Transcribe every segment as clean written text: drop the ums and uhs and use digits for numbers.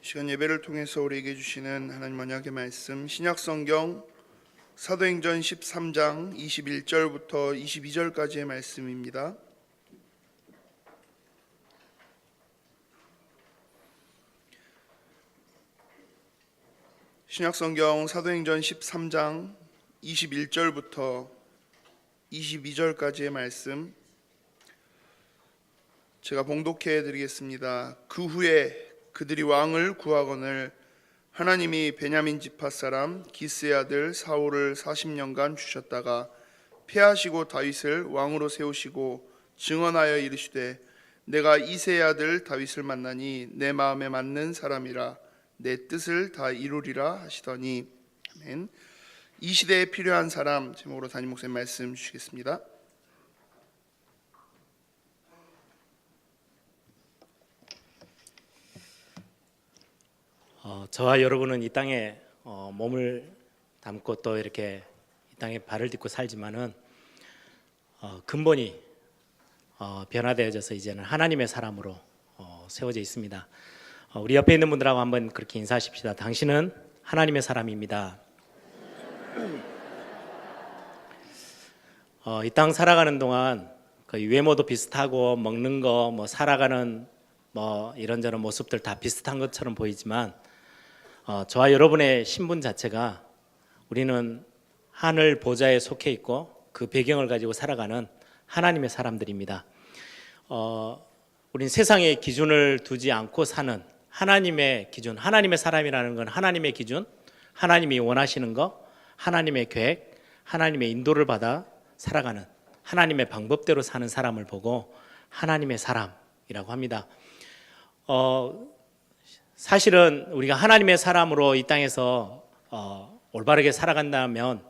시간 예배를 통해서 우리에게 주시는 하나님 언약의 말씀, 신약성경 사도행전 13장 21절부터 22절까지의 말씀입니다. 신약성경 사도행전 13장 21절부터 22절까지의 말씀 제가 봉독해 드리겠습니다. 그 후에 그들이 왕을 구하거늘 하나님이 베냐민 지파 사람 기스의 아들 사울을 40년간 주셨다가 패하시고 다윗을 왕으로 세우시고 증언하여 이르시되 내가 이새의 아들 다윗을 만나니 내 마음에 맞는 사람이라 내 뜻을 다 이루리라 하시더니 아멘. 이 시대에 필요한 사람 제목으로 담임 목사님 말씀 주시겠습니다. 저와 여러분은 이 땅에 몸을 담고 또 이렇게 이 땅에 발을 딛고 살지만은 근본이 변화되어져서 이제는 하나님의 사람으로 세워져 있습니다. 우리 옆에 있는 분들하고 한번 그렇게 인사하십시다. 당신은 하나님의 사람입니다. 이 땅 살아가는 동안 거의 외모도 비슷하고 먹는 거, 살아가는 이런저런 모습들 다 비슷한 것처럼 보이지만 저와 여러분의 신분 자체가 우리는 하늘 보좌에 속해 있고 그 배경을 가지고 살아가는 하나님의 사람들입니다. 우린 세상의 기준을 두지 않고 사는 하나님의 기준, 하나님의 사람이라는 건 하나님의 기준, 하나님이 원하시는 거, 하나님의 계획, 하나님의 인도를 받아 살아가는 하나님의 방법대로 사는 사람을 보고 하나님의 사람이라고 합니다. 사실은 우리가 하나님의 사람으로 이 땅에서 올바르게 살아간다면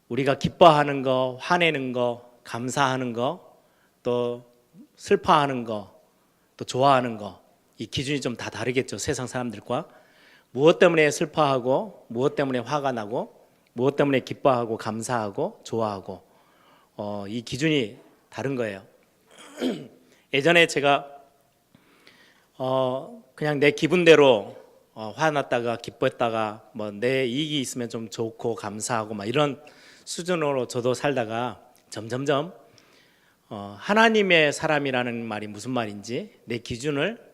우리가 기뻐하는 거, 화내는 거, 감사하는 거, 또 슬퍼하는 거, 또 좋아하는 거, 이 기준이 좀 다 다르겠죠. 세상 사람들과 무엇 때문에 슬퍼하고 무엇 때문에 화가 나고 무엇 때문에 기뻐하고 감사하고 좋아하고 이 기준이 다른 거예요. 예전에 제가 그냥 내 기분대로 화났다가 기뻤다가 내 이익이 있으면 좀 좋고 감사하고 이런 수준으로 저도 살다가 점점점 하나님의 사람이라는 말이 무슨 말인지 내 기준을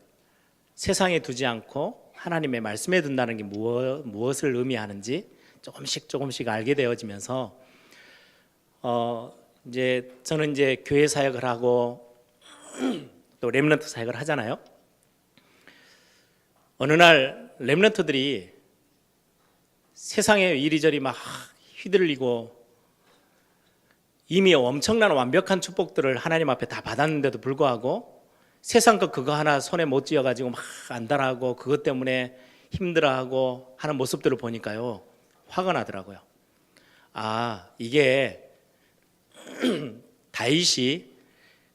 세상에 두지 않고 하나님의 말씀에 둔다는 게 무엇을 의미하는지 조금씩 알게 되어지면서 저는 이제 교회 사역을 하고 또 렘넌트 사역을 하잖아요. 어느 날 렘넌트들이 세상에 이리저리 막 휘둘리고 이미 엄청난 완벽한 축복들을 하나님 앞에 다 받았는데도 불구하고 세상 것 그거 하나 손에 못 쥐어가지고 막 안달하고 그것 때문에 힘들어하고 하는 모습들을 보니까요 화가 나더라고요. 이게 다윗이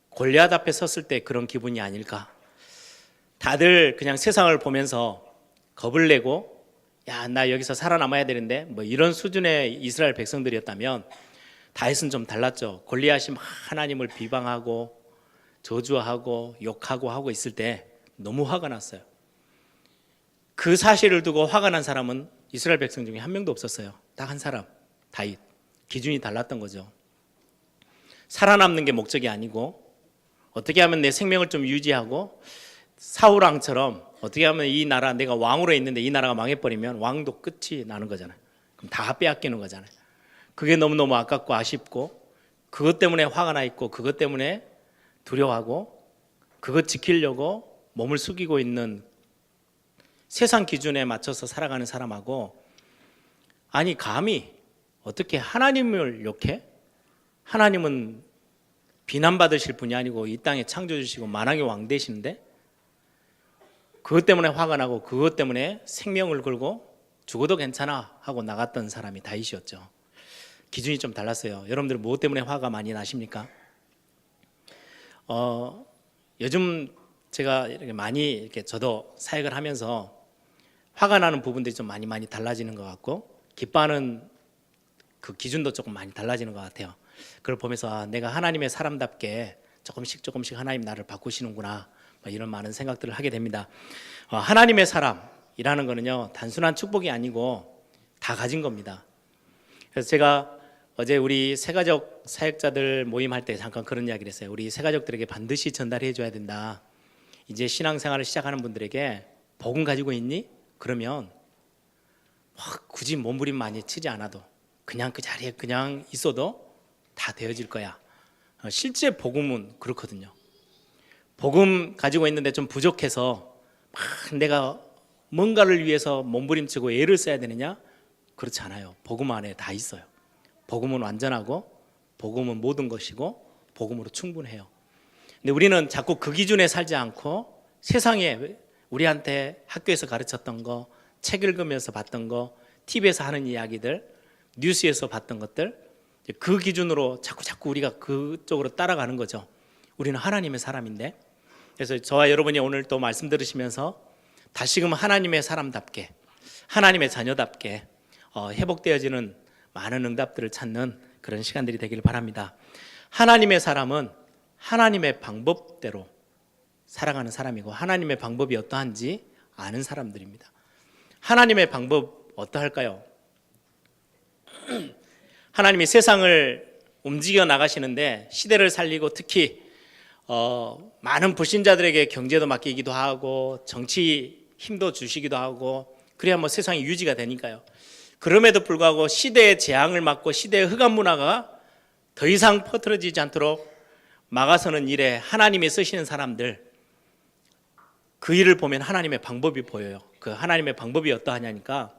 골리앗 앞에 섰을 때 그런 기분이 아닐까. 다들 그냥 세상을 보면서 겁을 내고 나 여기서 살아남아야 되는데 이런 수준의 이스라엘 백성들이었다면 다윗은 좀 달랐죠. 골리앗이 막 하나님을 비방하고 저주하고 욕하고 하고 있을 때 너무 화가 났어요. 그 사실을 두고 화가 난 사람은 이스라엘 백성 중에 한 명도 없었어요. 딱 한 사람, 다윗. 기준이 달랐던 거죠. 살아남는 게 목적이 아니고 어떻게 하면 내 생명을 좀 유지하고 사울 왕처럼 어떻게 하면 이 나라 내가 왕으로 있는데 이 나라가 망해버리면 왕도 끝이 나는 거잖아요. 그럼 다 빼앗기는 거잖아요. 그게 너무너무 아깝고 아쉽고 그것 때문에 화가 나 있고 그것 때문에 두려워하고 그것 지키려고 몸을 숙이고 있는 세상 기준에 맞춰서 살아가는 사람하고 감히 어떻게 하나님을 욕해? 하나님은 비난받으실 분이 아니고 이 땅에 창조주시고 만왕의 왕 되시는데 그것 때문에 화가 나고 그것 때문에 생명을 걸고 죽어도 괜찮아 하고 나갔던 사람이 다윗이었죠. 기준이 좀 달랐어요. 여러분들 무엇 때문에 화가 많이 나십니까? 요즘 제가 이렇게 많이 이렇게 저도 사역을 하면서 화가 나는 부분들이 좀 많이 달라지는 것 같고 기뻐하는 그 기준도 조금 많이 달라지는 것 같아요. 그걸 보면서 내가 하나님의 사람답게 조금씩 하나님 나를 바꾸시는구나 이런 많은 생각들을 하게 됩니다. 하나님의 사람이라는 거는요, 단순한 축복이 아니고 다 가진 겁니다. 그래서 제가 어제 우리 새가족 사역자들 모임할 때 잠깐 그런 이야기를 했어요. 우리 새가족들에게 반드시 전달해 줘야 된다. 이제 신앙생활을 시작하는 분들에게 복음 가지고 있니? 그러면 굳이 몸부림 많이 치지 않아도 그냥 그 자리에 그냥 있어도 다 되어질 거야. 실제 복음은 그렇거든요. 복음 가지고 있는데 좀 부족해서 내가 뭔가를 위해서 몸부림치고 애를 써야 되느냐? 그렇지 않아요. 복음 안에 다 있어요. 복음은 완전하고 복음은 모든 것이고 복음으로 충분해요. 근데 우리는 자꾸 그 기준에 살지 않고 세상에 우리한테 학교에서 가르쳤던 거, 책 읽으면서 봤던 거, TV에서 하는 이야기들, 뉴스에서 봤던 것들, 그 기준으로 자꾸 우리가 그쪽으로 따라가는 거죠. 우리는 하나님의 사람인데. 그래서 저와 여러분이 오늘 또 말씀 들으시면서 다시금 하나님의 사람답게, 하나님의 자녀답게 회복되어지는 많은 응답들을 찾는 그런 시간들이 되기를 바랍니다. 하나님의 사람은 하나님의 방법대로 살아가는 사람이고 하나님의 방법이 어떠한지 아는 사람들입니다. 하나님의 방법 어떠할까요? 하나님이 세상을 움직여 나가시는데 시대를 살리고 특히 많은 불신자들에게 경제도 맡기기도 하고 정치 힘도 주시기도 하고 그래야 세상이 유지가 되니까요. 그럼에도 불구하고 시대의 재앙을 막고 시대의 흑암 문화가 더 이상 퍼뜨려지지 않도록 막아서는 일에 하나님이 쓰시는 사람들, 그 일을 보면 하나님의 방법이 보여요. 그 하나님의 방법이 어떠하냐니까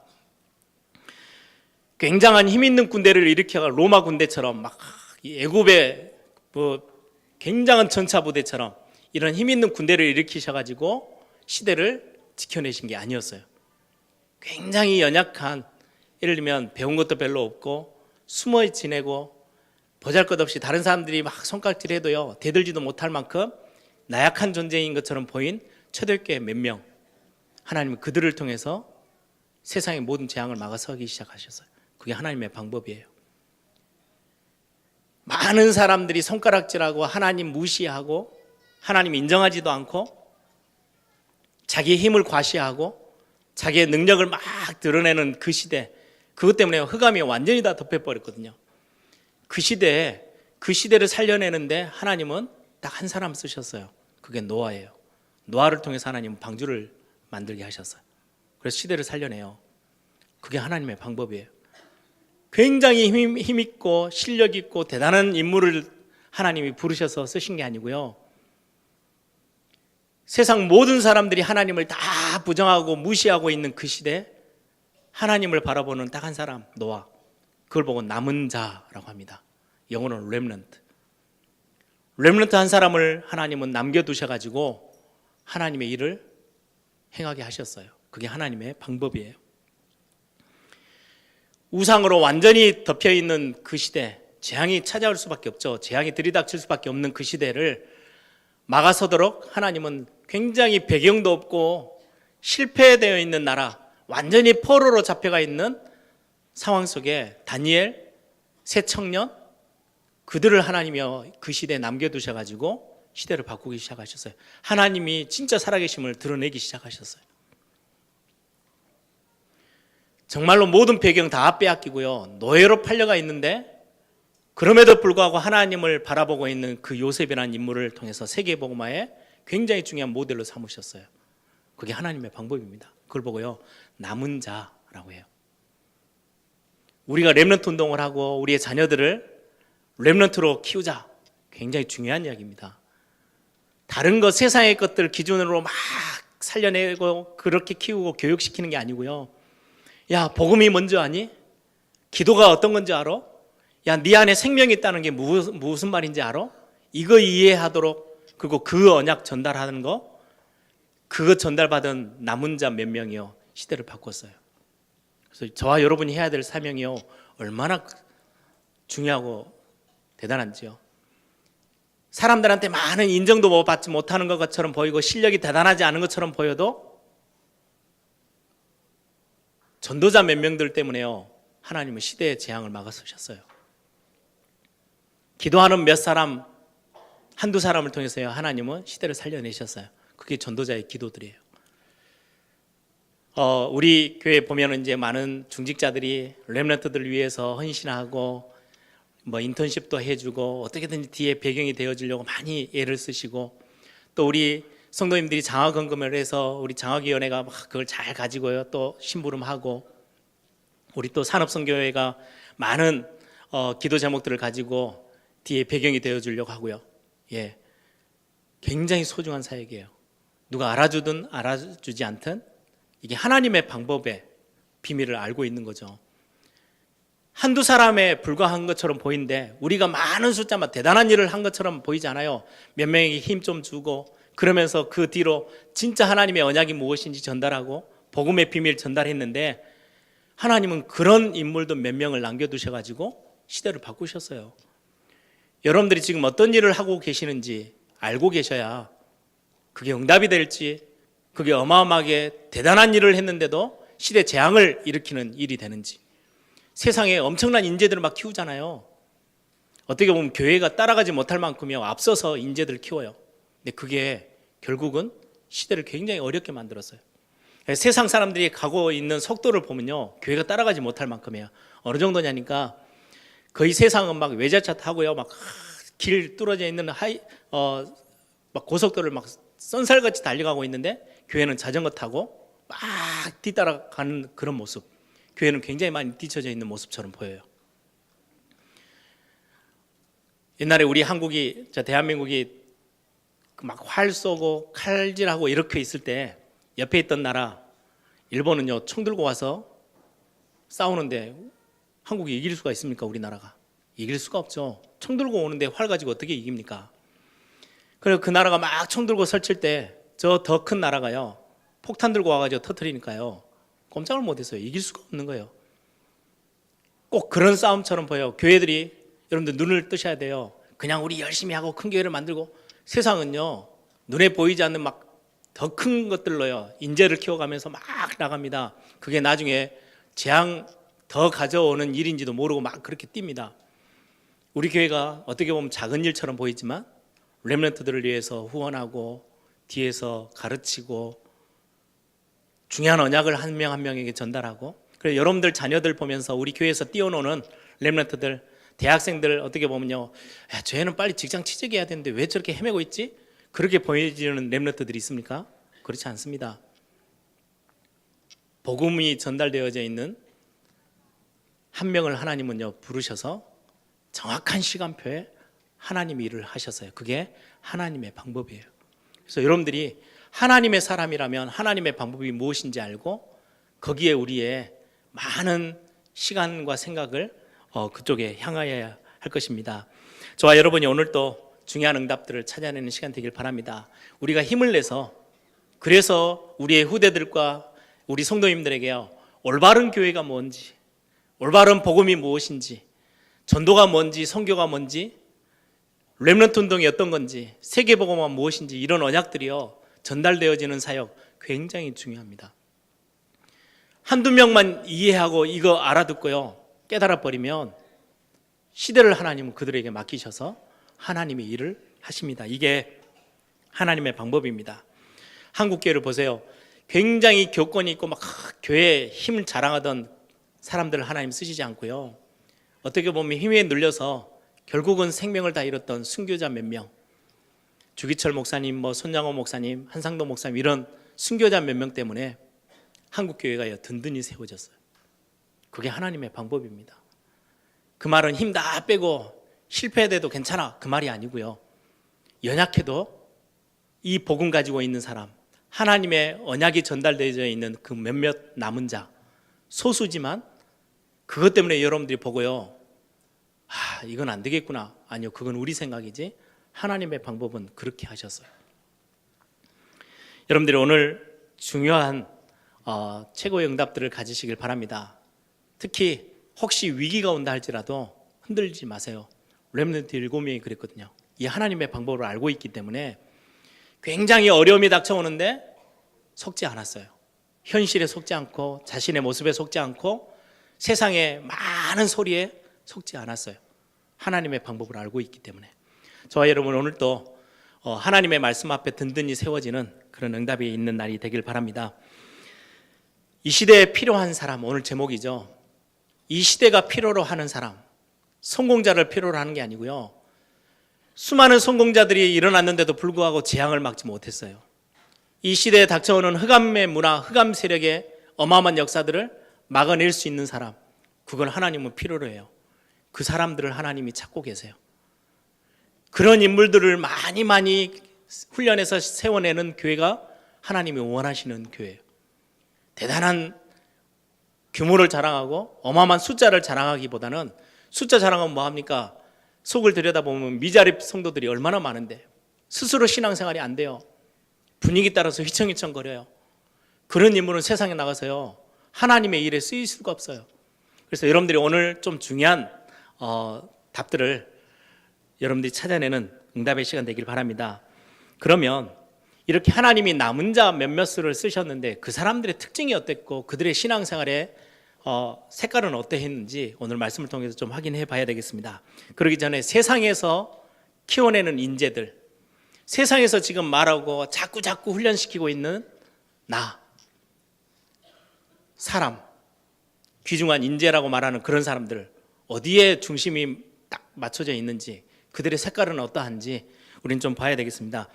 굉장한 힘 있는 군대를 일으켜가 로마 군대처럼 막 애굽의 굉장한 전차 부대처럼 이런 힘 있는 군대를 일으키셔가지고 시대를 지켜내신 게 아니었어요. 굉장히 연약한, 예를 들면 배운 것도 별로 없고 숨어 지내고 보잘것없이 다른 사람들이 막 손깍질해도요 대들지도 못할 만큼 나약한 존재인 것처럼 보인 초대교회 몇 명, 하나님은 그들을 통해서 세상의 모든 재앙을 막아서기 시작하셨어요. 그게 하나님의 방법이에요. 많은 사람들이 손가락질하고 하나님 무시하고 하나님 인정하지도 않고 자기의 힘을 과시하고 자기의 능력을 막 드러내는 그 시대, 그것 때문에 흑암이 완전히 다 덮여버렸거든요. 그 시대를 살려내는데 하나님은 딱 한 사람 쓰셨어요. 그게 노아예요. 노아를 통해서 하나님은 방주를 만들게 하셨어요. 그래서 시대를 살려내요. 그게 하나님의 방법이에요. 굉장히 힘있고 실력 있고 대단한 인물을 하나님이 부르셔서 쓰신 게 아니고요. 세상 모든 사람들이 하나님을 다 부정하고 무시하고 있는 그 시대, 하나님을 바라보는 딱 한 사람, 노아. 그걸 보고 남은 자라고 합니다. 영어로는 렘넌트 한 사람을 하나님은 남겨두셔가지고 하나님의 일을 행하게 하셨어요. 그게 하나님의 방법이에요. 우상으로 완전히 덮여있는 그 시대, 재앙이 찾아올 수밖에 없죠. 재앙이 들이닥칠 수밖에 없는 그 시대를 막아서도록 하나님은 굉장히 배경도 없고 실패되어 있는 나라, 완전히 포로로 잡혀가 있는 상황 속에 다니엘, 새 청년, 그들을 하나님이 그 시대에 남겨두셔가지고 시대를 바꾸기 시작하셨어요. 하나님이 진짜 살아계심을 드러내기 시작하셨어요. 정말로 모든 배경 다 빼앗기고요, 노예로 팔려가 있는데 그럼에도 불구하고 하나님을 바라보고 있는 그 요셉이라는 인물을 통해서 세계복음화에 굉장히 중요한 모델로 삼으셨어요. 그게 하나님의 방법입니다. 그걸 보고요, 남은 자라고 해요. 우리가 렘넌트 운동을 하고 우리의 자녀들을 렘넌트로 키우자, 굉장히 중요한 이야기입니다. 다른 것, 세상의 것들 기준으로 막 살려내고 그렇게 키우고 교육시키는 게 아니고요, 야, 복음이 뭔지 아니? 기도가 어떤 건지 알아? 야, 네 안에 생명이 있다는 게 무슨 말인지 알아? 이거 이해하도록, 그리고 그 언약 전달하는 거, 그거 전달받은 남은 자 몇 명이요 시대를 바꿨어요. 그래서 저와 여러분이 해야 될 사명이요 얼마나 중요하고 대단한지요. 사람들한테 많은 인정도 받지 못하는 것처럼 보이고 실력이 대단하지 않은 것처럼 보여도 전도자 몇 명들 때문에요 하나님은 시대의 재앙을 막아서셨어요. 기도하는 몇 사람, 한두 사람을 통해서요 하나님은 시대를 살려내셨어요. 그게 전도자의 기도들이에요. 우리 교회 보면은 이제 많은 중직자들이 렘넌트들을 위해서 헌신하고 뭐 인턴십도 해주고 어떻게든지 뒤에 배경이 되어주려고 많이 애를 쓰시고, 또 우리 성도님들이 장학금을 해서 우리 장학위원회가 막 그걸 잘 가지고요 또 심부름하고, 우리 또 산업선교회가 많은 기도 제목들을 가지고 뒤에 배경이 되어주려고 하고요. 예, 굉장히 소중한 사역이에요. 누가 알아주든 알아주지 않든 이게 하나님의 방법의 비밀을 알고 있는 거죠. 한두 사람에 불과한 것처럼 보이는데 우리가 많은 숫자만 대단한 일을 한 것처럼 보이지 않아요. 몇 명에게 힘 좀 주고 그러면서 그 뒤로 진짜 하나님의 언약이 무엇인지 전달하고 복음의 비밀 전달했는데, 하나님은 그런 인물도 몇 명을 남겨두셔가지고 시대를 바꾸셨어요. 여러분들이 지금 어떤 일을 하고 계시는지 알고 계셔야 그게 응답이 될지, 그게 어마어마하게 대단한 일을 했는데도 시대 재앙을 일으키는 일이 되는지. 세상에 엄청난 인재들을 막 키우잖아요. 어떻게 보면 교회가 따라가지 못할 만큼이요 앞서서 인재들을 키워요. 근데 그게 결국은 시대를 굉장히 어렵게 만들었어요. 세상 사람들이 가고 있는 속도를 보면요 교회가 따라가지 못할 만큼이에요. 어느 정도냐니까 거의 세상은 막 외제차 타고요 막 길 뚫어져 있는 막 고속도로를 막 쏜살같이 달려가고 있는데 교회는 자전거 타고 막 뒤따라가는 그런 모습. 교회는 굉장히 많이 뒤처져 있는 모습처럼 보여요. 옛날에 우리 대한민국이 막 활 쏘고 칼질하고 이렇게 있을 때 옆에 있던 나라 일본은요 총 들고 와서 싸우는데 한국이 이길 수가 있습니까? 우리나라가 이길 수가 없죠. 총 들고 오는데 활 가지고 어떻게 이깁니까? 그래서 그 나라가 막 총 들고 설칠 때 저 더 큰 나라가요 폭탄 들고 와가지고 터뜨리니까요 꼼짝을 못했어요. 이길 수가 없는 거예요. 꼭 그런 싸움처럼 보여요. 교회들이 여러분들 눈을 뜨셔야 돼요. 그냥 우리 열심히 하고 큰 교회를 만들고, 세상은요 눈에 보이지 않는 막 더 큰 것들로요 인재를 키워가면서 막 나갑니다. 그게 나중에 재앙 더 가져오는 일인지도 모르고 막 그렇게 뜁니다. 우리 교회가 어떻게 보면 작은 일처럼 보이지만 렘넌트들을 위해서 후원하고 뒤에서 가르치고 중요한 언약을 한 명 한 명에게 전달하고, 그래서 여러분들 자녀들 보면서 우리 교회에서 뛰어노는 렘넌트들, 대학생들 어떻게 보면요 저 애는 빨리 직장 취직해야 되는데 왜 저렇게 헤매고 있지? 그렇게 보여지는 렘넌트들이 있습니까? 그렇지 않습니다. 복음이 전달되어져 있는 한 명을 하나님은요 부르셔서 정확한 시간표에 하나님이 일을 하셨어요. 그게 하나님의 방법이에요. 그래서 여러분들이 하나님의 사람이라면 하나님의 방법이 무엇인지 알고 거기에 우리의 많은 시간과 생각을 그쪽에 향하여야 할 것입니다. 저와 여러분이 오늘 또 중요한 응답들을 찾아내는 시간 되길 바랍니다. 우리가 힘을 내서, 그래서 우리의 후대들과 우리 성도님들에게요 올바른 교회가 뭔지, 올바른 복음이 무엇인지, 전도가 뭔지, 선교가 뭔지, 렘넌트 운동이 어떤 건지, 세계복음화 무엇인지, 이런 언약들이요 전달되어지는 사역 굉장히 중요합니다. 한두 명만 이해하고 이거 알아듣고요 깨달아 버리면 시대를 하나님은 그들에게 맡기셔서 하나님이 일을 하십니다. 이게 하나님의 방법입니다. 한국교회를 보세요. 굉장히 교권이 있고 막 교회에 힘을 자랑하던 사람들을 하나님 쓰시지 않고요 어떻게 보면 힘에 눌려서 결국은 생명을 다 잃었던 순교자 몇 명, 주기철 목사님, 손양호 목사님, 한상도 목사님, 이런 순교자 몇 명 때문에 한국교회가 든든히 세워졌어요. 그게 하나님의 방법입니다. 그 말은 힘 다 빼고 실패해도 괜찮아 그 말이 아니고요 연약해도 이 복음 가지고 있는 사람, 하나님의 언약이 전달되어져 있는 그 몇몇 남은 자, 소수지만 그것 때문에 여러분들이 보고요 이건 안 되겠구나. 아니요, 그건 우리 생각이지 하나님의 방법은 그렇게 하셨어요. 여러분들이 오늘 중요한 최고의 응답들을 가지시길 바랍니다. 특히 혹시 위기가 온다 할지라도 흔들리지 마세요. 렘넌트 7명이 그랬거든요. 이 하나님의 방법을 알고 있기 때문에 굉장히 어려움이 닥쳐오는데 속지 않았어요. 현실에 속지 않고 자신의 모습에 속지 않고 세상의 많은 소리에 속지 않았어요. 하나님의 방법을 알고 있기 때문에. 저와 여러분 오늘 또 하나님의 말씀 앞에 든든히 세워지는 그런 응답이 있는 날이 되길 바랍니다. 이 시대에 필요한 사람, 오늘 제목이죠. 이 시대가 필요로 하는 사람, 성공자를 필요로 하는 게 아니고요. 수많은 성공자들이 일어났는데도 불구하고 재앙을 막지 못했어요. 이 시대에 닥쳐오는 흑암의 문화, 흑암 세력의 어마어마한 역사들을 막아낼 수 있는 사람, 그걸 하나님은 필요로 해요. 그 사람들을 하나님이 찾고 계세요. 그런 인물들을 많이 훈련해서 세워내는 교회가 하나님이 원하시는 교회예요. 대단한 규모를 자랑하고 어마어마한 숫자를 자랑하기보다는 숫자 자랑은 뭐합니까? 속을 들여다보면 미자립 성도들이 얼마나 많은데 스스로 신앙생활이 안 돼요. 분위기 따라서 휘청휘청거려요. 그런 인물은 세상에 나가서요 하나님의 일에 쓰일 수가 없어요. 그래서 여러분들이 오늘 좀 중요한 답들을 여러분들이 찾아내는 응답의 시간 되길 바랍니다. 그러면 이렇게 하나님이 남은 자 몇몇을 쓰셨는데 그 사람들의 특징이 어땠고 그들의 신앙생활의 색깔은 어떠했는지 오늘 말씀을 통해서 좀 확인해 봐야 되겠습니다. 그러기 전에 세상에서 키워내는 인재들, 세상에서 지금 말하고 자꾸 훈련시키고 있는 사람, 귀중한 인재라고 말하는 그런 사람들 어디에 중심이 딱 맞춰져 있는지 그들의 색깔은 어떠한지 우리는 좀 봐야 되겠습니다.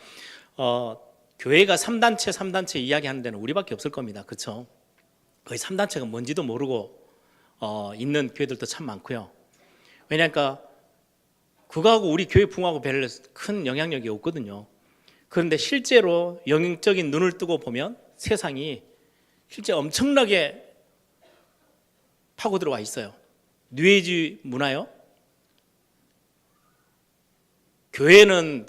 교회가 3단체 이야기하는 데는 우리밖에 없을 겁니다. 그렇죠? 거의 3단체가 뭔지도 모르고 있는 교회들도 참 많고요. 왜냐하니까 그거하고 우리 교회 부흥하고 별 큰 영향력이 없거든요. 그런데 실제로 영적인 눈을 뜨고 보면 세상이 실제 엄청나게 파고 들어와 있어요. 뉴에이지 문화요. 교회는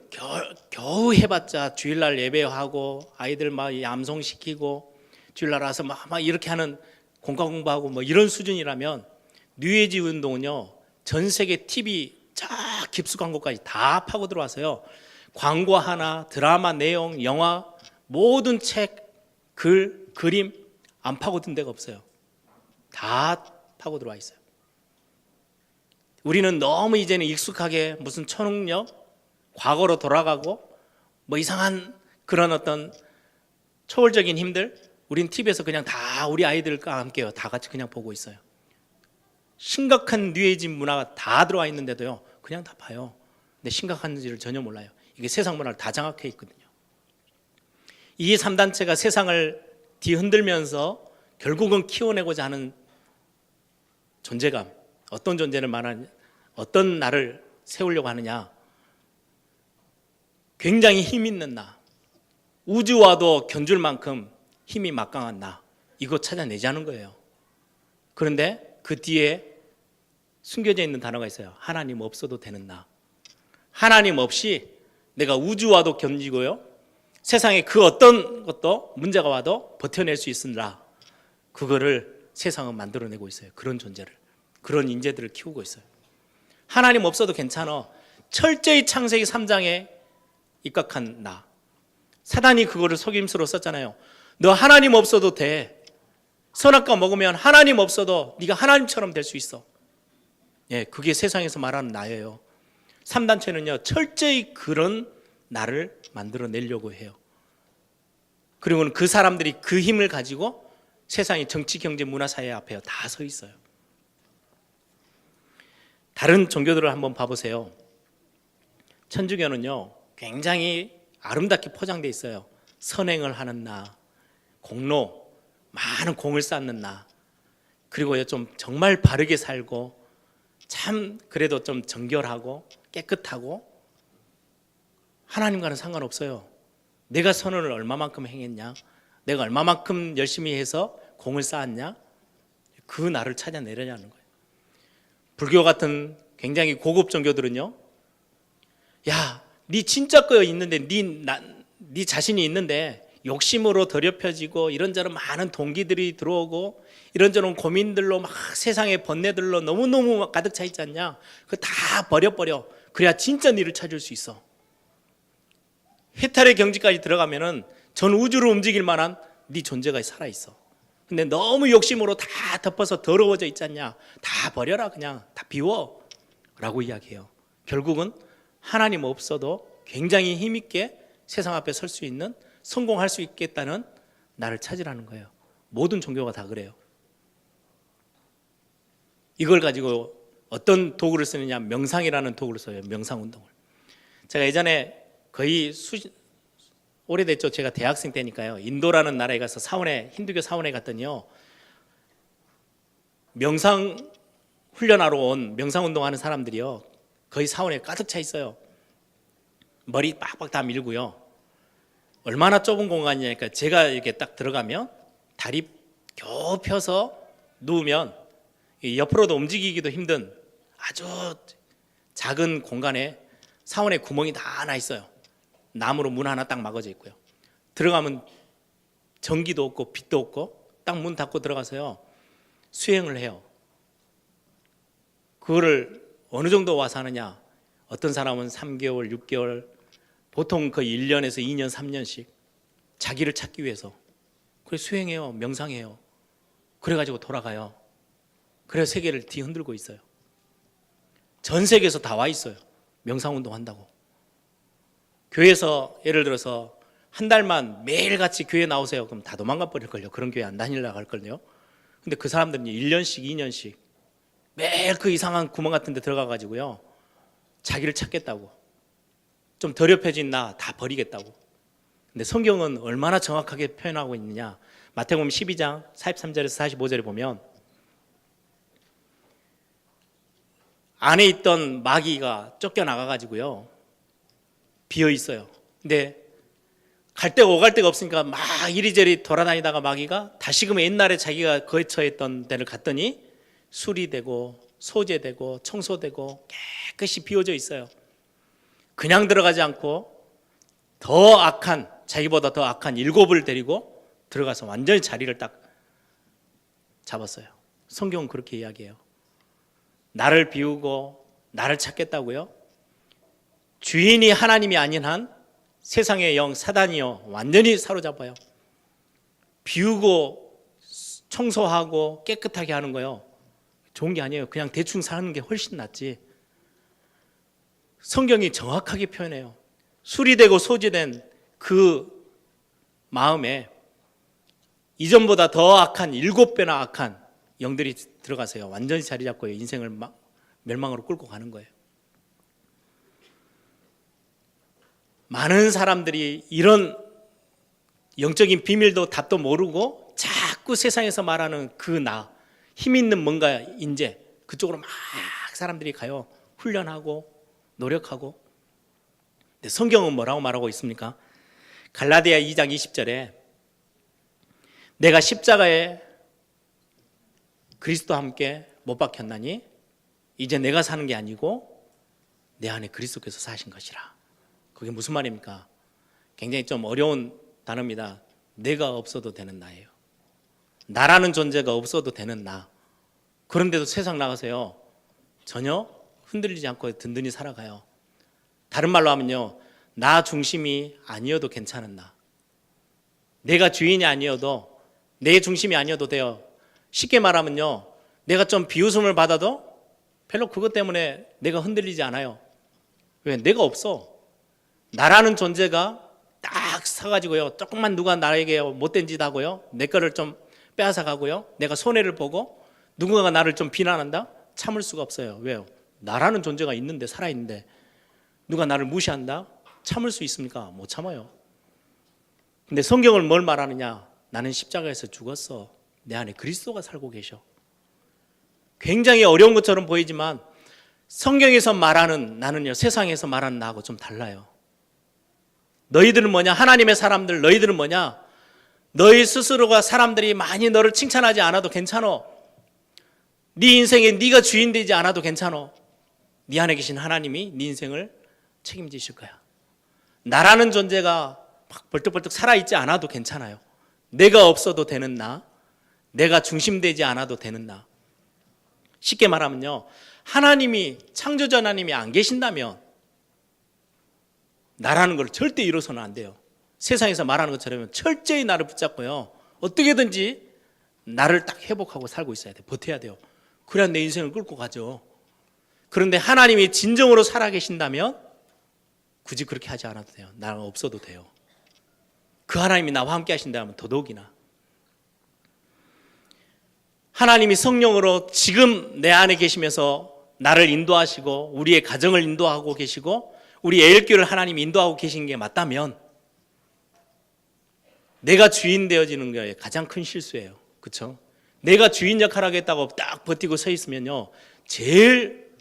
겨우 해봤자 주일날 예배하고 아이들 막 암송시키고 주일날 와서 막 이렇게 하는 공과 공부하고 뭐 이런 수준이라면 뉴에이지 운동은요 전 세계 TV 저 깊숙한 곳까지 다 파고 들어와서요 광고 하나, 드라마 내용, 영화 모든 책, 글, 그림 안 파고든 데가 없어요. 다 파고 들어와 있어요. 우리는 너무 이제는 익숙하게 무슨 초능력 과거로 돌아가고 뭐 이상한 그런 어떤 초월적인 힘들 우린 TV에서 그냥 다 우리 아이들과 함께요 다 같이 그냥 보고 있어요. 심각한 뉴에이지 문화가 다 들어와 있는데도요 그냥 다 봐요. 근데 심각한지를 전혀 몰라요. 이게 세상 문화를 다 장악해 있거든요. 이 3단체가 세상을 뒤흔들면서 결국은 키워내고자 하는 존재감, 어떤 존재를 말하냐, 어떤 나를 세우려고 하느냐, 굉장히 힘 있는 나, 우주와도 견줄 만큼 힘이 막강한 나, 이거 찾아내자는 거예요. 그런데 그 뒤에 숨겨져 있는 단어가 있어요. 하나님 없어도 되는 나. 하나님 없이 내가 우주와도 견디고요 세상에 그 어떤 것도 문제가 와도 버텨낼 수 있으라. 그거를 세상은 만들어내고 있어요. 그런 존재를, 그런 인재들을 키우고 있어요. 하나님 없어도 괜찮아. 철저히 창세기 3장에 입각한 나. 사단이 그거를 속임수로 썼잖아요. 너 하나님 없어도 돼. 선악과 먹으면 하나님 없어도 네가 하나님처럼 될 수 있어. 예, 그게 세상에서 말하는 나예요. 3단체는요 철저히 그런 나를 만들어내려고 해요. 그리고는 그 사람들이 그 힘을 가지고 세상의 정치, 경제, 문화, 사회 앞에 다 서 있어요. 다른 종교들을 한번 봐보세요. 천주교는요 굉장히 아름답게 포장되어 있어요. 선행을 하는 나, 공로, 많은 공을 쌓는 나, 그리고요 좀 정말 바르게 살고 참 그래도 좀 정결하고 깨끗하고 하나님과는 상관없어요. 내가 선언을 얼마만큼 행했냐, 내가 얼마만큼 열심히 해서 공을 쌓았냐, 그 나를 찾아내려냐는 거예요. 불교 같은 굉장히 고급 종교들은요, 야, 네 진짜 거 있는데, 네 자신이 있는데 욕심으로 더럽혀지고 이런저런 많은 동기들이 들어오고 이런저런 고민들로 막 세상의 번뇌들로 너무너무 가득 차 있지 않냐? 그거 다 버려. 그래야 진짜 네를 찾을 수 있어. 해탈의 경지까지 들어가면은 전 우주를 움직일 만한 네 존재가 살아있어. 근데 너무 욕심으로 다 덮어서 더러워져 있지 않냐? 다 버려라, 그냥 다 비워 라고 이야기해요. 결국은 하나님 없어도 굉장히 힘있게 세상 앞에 설 수 있는 성공할 수 있겠다는 나를 찾으라는 거예요. 모든 종교가 다 그래요. 이걸 가지고 어떤 도구를 쓰느냐, 명상이라는 도구를 써요. 명상운동을. 제가 예전에 거의 오래됐죠. 제가 대학생 때니까요. 인도라는 나라에 가서 사원에, 힌두교 사원에 갔더니요, 명상 훈련하러 온 명상운동 하는 사람들이요, 거의 사원에 가득 차 있어요. 머리 빡빡 다 밀고요. 얼마나 좁은 공간이냐니까 제가 이렇게 딱 들어가면 다리 겨우 펴서 누우면 옆으로도 움직이기도 힘든 아주 작은 공간에 사원에 구멍이 다 나 있어요. 나무로 문 하나 딱 막아져 있고요. 들어가면 전기도 없고 빛도 없고 딱 문 닫고 들어가서요, 수행을 해요. 그거를 어느 정도 와서 하느냐, 어떤 사람은 3개월, 6개월, 보통 거의 1년에서 2년, 3년씩 자기를 찾기 위해서 그래 수행해요. 명상해요. 그래가지고 돌아가요. 그래서 세계를 뒤흔들고 있어요. 전 세계에서 다 와 있어요. 명상운동 한다고. 교회에서 예를 들어서 한 달만 매일같이 교회 나오세요. 그럼 다 도망가 버릴걸요. 그런 교회 안 다니려고 할걸요. 근데 그 사람들은 1년씩 2년씩 매일 그 이상한 구멍 같은 데 들어가 가지고요, 자기를 찾겠다고, 좀 더럽혀진 나 다 버리겠다고. 근데 성경은 얼마나 정확하게 표현하고 있느냐. 마태복음 12장 43절에서 45절에 보면 안에 있던 마귀가 쫓겨나가 가지고요, 비어 있어요. 근데 갈 데가 오갈 데가 없으니까 막 이리저리 돌아다니다가 마귀가 다시금 옛날에 자기가 거처했던 데를 갔더니 수리되고 소재되고 청소되고 깨끗이 비워져 있어요. 그냥 들어가지 않고 더 악한, 자기보다 더 악한 7을 데리고 들어가서 완전히 자리를 딱 잡았어요. 성경은 그렇게 이야기해요. 나를 비우고 나를 찾겠다고요? 주인이 하나님이 아닌 한 세상의 영 사단이요, 완전히 사로잡아요. 비우고 청소하고 깨끗하게 하는 거요, 좋은 게 아니에요. 그냥 대충 사는 게 훨씬 낫지. 성경이 정확하게 표현해요. 수리되고 소지된 그 마음에 이전보다 더 악한 7배나 악한 영들이 들어가서요, 완전히 자리 잡고 인생을 멸망으로 끌고 가는 거예요. 많은 사람들이 이런 영적인 비밀도 답도 모르고 자꾸 세상에서 말하는 그 나, 힘 있는 뭔가 인재, 그쪽으로 막 사람들이 가요. 훈련하고 노력하고. 근데 성경은 뭐라고 말하고 있습니까? 갈라디아 2장 20절에 내가 십자가에 그리스도와 함께 못 박혔나니 이제 내가 사는 게 아니고 내 안에 그리스도께서 사신 것이라. 그게 무슨 말입니까? 굉장히 좀 어려운 단어입니다. 내가 없어도 되는 나예요. 나라는 존재가 없어도 되는 나. 그런데도 세상 나가세요, 전혀 흔들리지 않고 든든히 살아가요. 다른 말로 하면요, 나 중심이 아니어도 괜찮은 나. 내가 주인이 아니어도, 내 중심이 아니어도 돼요. 쉽게 말하면요, 내가 좀 비웃음을 받아도 별로 그것 때문에 내가 흔들리지 않아요. 왜? 내가 없어. 나라는 존재가 딱 서가지고요, 조금만 누가 나에게 못된 짓 하고요, 내 거를 좀 빼앗아 가고요, 내가 손해를 보고 누군가가 나를 좀 비난한다? 참을 수가 없어요. 왜요? 나라는 존재가 있는데, 살아있는데 누가 나를 무시한다? 참을 수 있습니까? 못 참아요. 근데 성경을 뭘 말하느냐? 나는 십자가에서 죽었어. 내 안에 그리스도가 살고 계셔. 굉장히 어려운 것처럼 보이지만 성경에서 말하는 나는요, 세상에서 말하는 나하고 좀 달라요. 너희들은 뭐냐? 하나님의 사람들, 너희들은 뭐냐? 너희 스스로가, 사람들이 많이 너를 칭찬하지 않아도 괜찮아. 네 인생에 네가 주인 되지 않아도 괜찮아. 네 안에 계신 하나님이 네 인생을 책임지실 거야. 나라는 존재가 막 벌떡벌떡 살아있지 않아도 괜찮아요. 내가 없어도 되는 나, 내가 중심되지 않아도 되는 나. 쉽게 말하면요, 하나님이, 창조자 하나님이 안 계신다면 나라는 걸 절대 이뤄서는 안 돼요. 세상에서 말하는 것처럼 철저히 나를 붙잡고요, 어떻게든지 나를 딱 회복하고 살고 있어야 돼. 버텨야 돼요. 그래야 내 인생을 끌고 가죠. 그런데 하나님이 진정으로 살아계신다면 굳이 그렇게 하지 않아도 돼요. 나는 없어도 돼요. 그 하나님이 나와 함께 하신다면 더더욱이나. 하나님이 성령으로 지금 내 안에 계시면서 나를 인도하시고 우리의 가정을 인도하고 계시고 우리 애일교를 하나님이 인도하고 계신 게 맞다면 내가 주인 되어지는 게 가장 큰 실수예요. 그렇죠? 내가 주인 역할을 하겠다고 딱 버티고 서 있으면요, 제일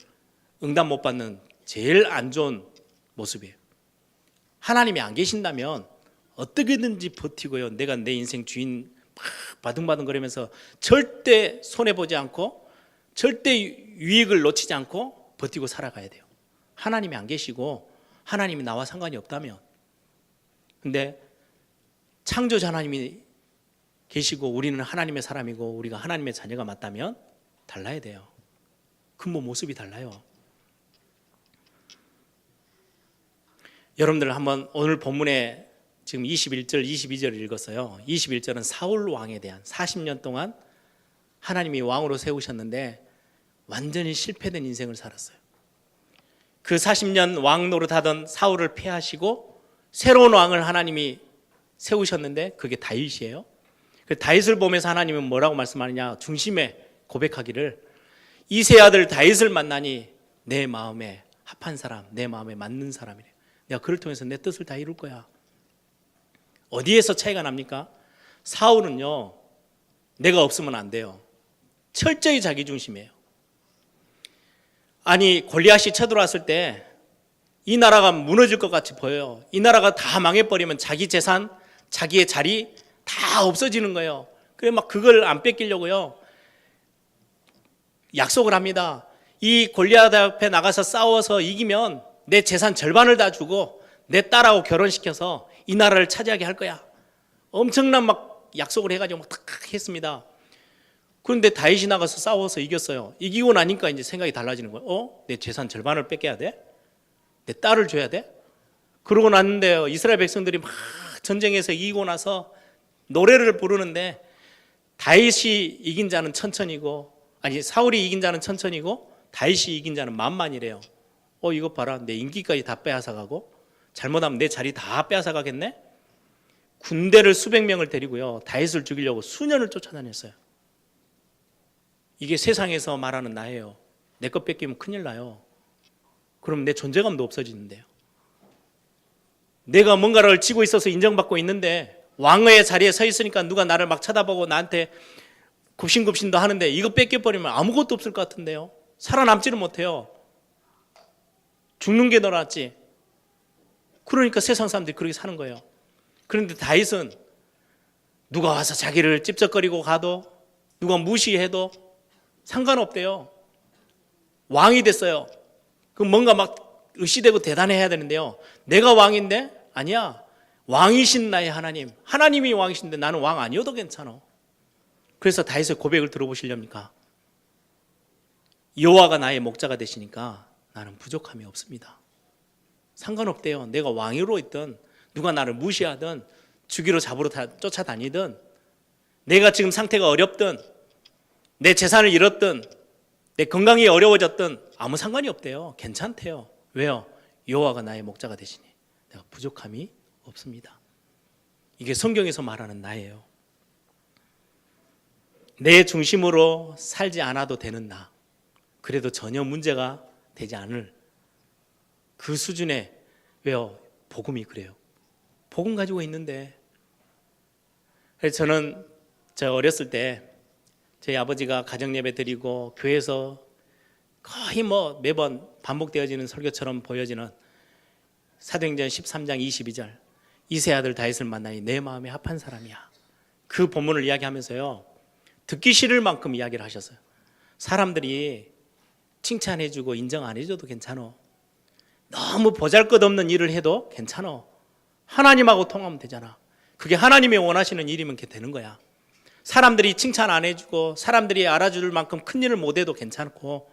응답 못 받는 제일 안 좋은 모습이에요. 하나님이 안 계신다면 어떻게든지 버티고요, 내가 내 인생 주인 막 바둥바둥 거리면서 절대 손해보지 않고 절대 유익을 놓치지 않고 버티고 살아가야 돼요. 하나님이 안 계시고 하나님이 나와 상관이 없다면. 근데 창조자 하나님이 계시고 우리는 하나님의 사람이고 우리가 하나님의 자녀가 맞다면 달라야 돼요. 근본 모습이 달라요. 여러분들 한번 오늘 본문에 지금 21절, 22절을 읽었어요. 21절은 사울 왕에 대한 40년 동안 하나님이 왕으로 세우셨는데 완전히 실패된 인생을 살았어요. 그 40년 왕 노릇하던 사울을 패하시고 새로운 왕을 하나님이 세우셨는데 그게 다윗이에요. 그 다윗을 보면서 하나님은 뭐라고 말씀하느냐, 중심에 고백하기를 이세 아들 다윗을 만나니 내 마음에 합한 사람, 내 마음에 맞는 사람이래. 내가 그를 통해서 내 뜻을 다 이룰 거야. 어디에서 차이가 납니까? 사울은요, 내가 없으면 안 돼요. 철저히 자기 중심이에요. 아니, 골리앗이 쳐들어왔을 때 이 나라가 무너질 것 같이 보여요. 이 나라가 다 망해버리면 자기 재산, 자기의 자리 다 없어지는 거예요. 그래 막 그걸 안 뺏기려고요, 약속을 합니다. 이 골리앗 앞에 나가서 싸워서 이기면 내 재산 절반을 다 주고 내 딸하고 결혼시켜서 이 나라를 차지하게 할 거야. 엄청난 막 약속을 해가지고 막 탁 했습니다. 그런데 다윗이 나가서 싸워서 이겼어요. 이기고 나니까 이제 생각이 달라지는 거예요. 내 재산 절반을 뺏겨야 돼? 내 딸을 줘야 돼? 그러고 났는데요, 이스라엘 백성들이 막 전쟁에서 이기고 나서 노래를 부르는데 다윗이 이긴 자는 천천히고, 아니 사울이 이긴 자는 천천히고 다윗이 이긴 자는 만만이래요. 이거 봐라, 내 인기까지 다 빼앗아가고 잘못하면 내 자리 다 빼앗아가겠네? 군대를 수백 명을 데리고요, 다윗을 죽이려고 수년을 쫓아다녔어요. 이게 세상에서 말하는 나예요. 내 것 뺏기면 큰일 나요. 그럼 내 존재감도 없어지는데요. 내가 뭔가를 쥐고 있어서 인정받고 있는데 왕의 자리에 서 있으니까 누가 나를 막 쳐다보고 나한테 굽신굽신도 하는데 이거 뺏겨버리면 아무것도 없을 것 같은데요. 살아남지를 못해요. 죽는 게 더 낫지. 그러니까 세상 사람들이 그렇게 사는 거예요. 그런데 다윗은 누가 와서 자기를 찝쩍거리고 가도 누가 무시해도 상관없대요. 왕이 됐어요. 그럼 뭔가 막 의시되고 대단해야 되는데요, 내가 왕인데 아니야, 왕이신 나의 하나님, 하나님이 왕이신데 나는 왕 아니어도 괜찮아. 그래서 다윗의 고백을 들어보시렵니까? 여호와가 나의 목자가 되시니까 나는 부족함이 없습니다. 상관없대요. 내가 왕으로 있든 누가 나를 무시하든 죽이러 잡으러 쫓아다니든 내가 지금 상태가 어렵든 내 재산을 잃었든 내 건강이 어려워졌든 아무 상관이 없대요. 괜찮대요. 왜요? 여호와가 나의 목자가 되시니 내가 부족함이 없습니다. 이게 성경에서 말하는 나예요. 내 중심으로 살지 않아도 되는 나, 그래도 전혀 문제가 되지 않을 그 수준의, 왜요? 복음이 그래요. 복음 가지고 있는데. 그래서 저는 저 어렸을 때 저희 아버지가 가정예배 드리고 교회에서 거의 뭐 매번 반복되어지는 설교처럼 보여지는 사도행전 13장 22절, 이세 아들 다윗을 만나니 내 마음에 합한 사람이야. 그 본문을 이야기하면서요, 듣기 싫을 만큼 이야기를 하셨어요. 사람들이 칭찬해주고 인정 안 해줘도 괜찮아. 너무 보잘것없는 일을 해도 괜찮아. 하나님하고 통하면 되잖아. 그게 하나님이 원하시는 일이면 그게 되는 거야. 사람들이 칭찬 안 해주고 사람들이 알아줄 만큼 큰 일을 못 해도 괜찮고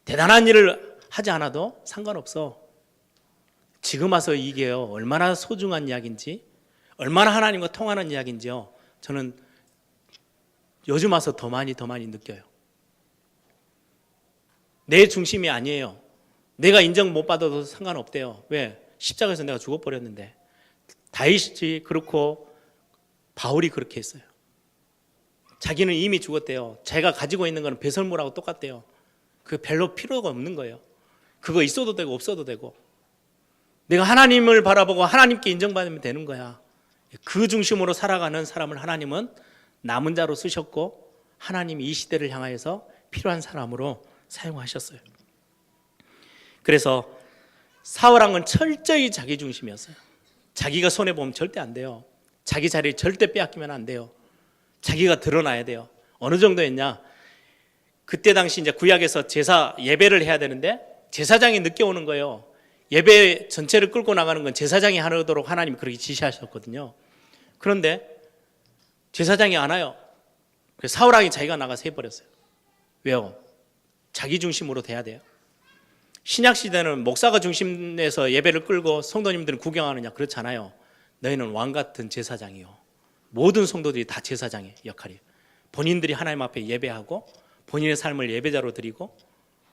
대단한 일을 하지 않아도 상관없어. 지금 와서 이게요, 얼마나 소중한 이야기인지, 얼마나 하나님과 통하는 이야기인지요, 저는 요즘 와서 더 많이 느껴요. 내 중심이 아니에요. 내가 인정 못 받아도 상관없대요. 왜? 십자가에서 내가 죽어버렸는데 다윗이 그렇고 바울이 그렇게 했어요. 자기는 이미 죽었대요. 제가 가지고 있는 건 배설물하고 똑같대요. 그 별로 필요가 없는 거예요. 그거 있어도 되고 없어도 되고, 내가 하나님을 바라보고 하나님께 인정받으면 되는 거야. 그 중심으로 살아가는 사람을 하나님은 남은 자로 쓰셨고, 하나님이 이 시대를 향하여서 필요한 사람으로 사용하셨어요. 그래서 사울왕은 철저히 자기 중심이었어요. 자기가 손해보면 절대 안 돼요. 자기 자리를 절대 빼앗기면 안 돼요. 자기가 드러나야 돼요. 어느 정도였냐? 그때 당시 이제 구약에서 제사 예배를 해야 되는데 제사장이 늦게 오는 거예요. 예배 전체를 끌고 나가는 건 제사장이 하도록 하나님이 그렇게 지시하셨거든요. 그런데 제사장이 안 와요. 그래서 사울왕이 자기가 나가서 해버렸어요. 왜요? 자기 중심으로 돼야 돼요. 신약 시대는 목사가 중심에서 예배를 끌고 성도님들은 구경하느냐? 그렇잖아요. 너희는 왕 같은 제사장이요. 모든 성도들이 다 제사장의 역할이에요. 본인들이 하나님 앞에 예배하고 본인의 삶을 예배자로 드리고